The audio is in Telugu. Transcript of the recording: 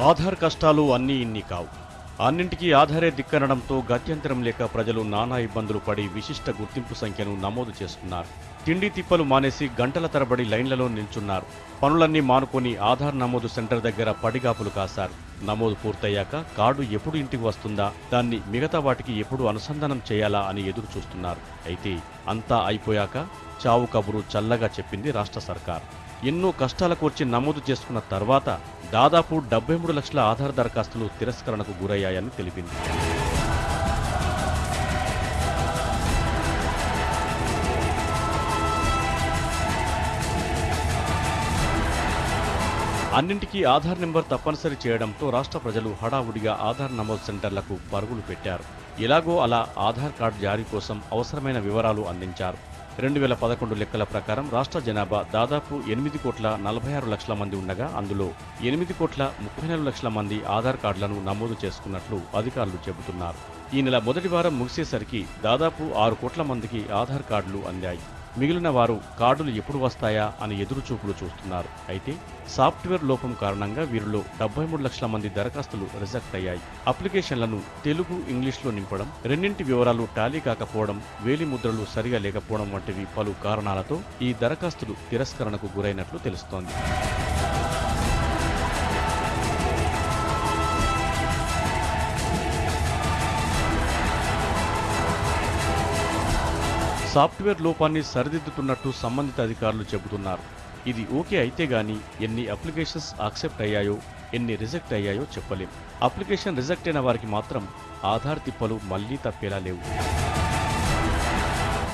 ఆధార్ కష్టాలు అన్నీ ఇన్ని కావు. అన్నింటికీ ఆధారే దిక్కనడంతో గత్యంతరం లేక ప్రజలు నానా ఇబ్బందులు పడి విశిష్ట గుర్తింపు సంఖ్యను నమోదు చేస్తున్నారు. తిండి తిప్పలు మానేసి గంటల తరబడి లైన్లలో నిల్చున్నారు. పనులన్నీ మానుకొని ఆధార్ నమోదు సెంటర్ దగ్గర పడిగాపులు కాశారు. నమోదు పూర్తయ్యాక కార్డు ఎప్పుడు ఇంటికి వస్తుందా, దాన్ని మిగతా వాటికి ఎప్పుడు అనుసంధానం చేయాలా అని ఎదురు చూస్తున్నారు. అయితే అంతా అయిపోయాక చావు కబురు చల్లగా చెప్పింది రాష్ట్ర సర్కార్. ఎన్నో కష్టాల కోర్చి నమోదు చేసుకున్న తర్వాత దాదాపు 73 లక్షల ఆధార్ దరఖాస్తులు తిరస్కరణకు గురయ్యాయని తెలిపింది. అన్నింటికీ ఆధార్ నెంబర్ తప్పనిసరి చేయడంతో రాష్ట్ర ప్రజలు హడావుడిగా ఆధార్ నమోదు సెంటర్లకు పరుగులు పెట్టారు. ఎలాగో అలా ఆధార్ కార్డు జారీ కోసం అవసరమైన వివరాలు అందించారు. 2011 లెక్కల ప్రకారం రాష్ట్ర జనాభా దాదాపు 8,46,00,000 మంది ఉండగా అందులో 8,34,00,000 మంది ఆధార్ కార్డులను నమోదు చేసుకున్నట్లు అధికారులు చెబుతున్నారు. ఈ నెల మొదటి వారం ముగిసేసరికి దాదాపు 6 కోట్ల మందికి ఆధార్ కార్డులు అందాయి. మిగిలిన వారు కార్డులు ఎప్పుడు వస్తాయా అని ఎదురుచూపులు చూస్తున్నారు. అయితే సాఫ్ట్వేర్ లోపం కారణంగా వీరిలో 73 లక్షల మంది దరఖాస్తులు రిజెక్ట్ అయ్యాయి. అప్లికేషన్లను తెలుగు, ఇంగ్లీష్లో నింపడం, రెండింటి వివరాలు టాలీ కాకపోవడం, వేలి ముద్రలు సరిగా లేకపోవడం వంటివి పలు కారణాలతో ఈ దరఖాస్తులు తిరస్కరణకు గురైనట్లు తెలుస్తోంది. సాఫ్ట్వేర్ లోపాన్ని సరిదిద్దుతున్నట్టు సంబంధిత అధికారులు చెబుతున్నారు. ఇది ఓకే అయితే గానీ ఎన్ని అప్లికేషన్స్ యాక్సెప్ట్ అయ్యాయో, ఎన్ని రిజెక్ట్ అయ్యాయో చెప్పలేం. అప్లికేషన్ రిజెక్ట్ అయిన వారికి మాత్రం ఆధార్ తిప్పలు మళ్లీ తప్పేలా లేవు.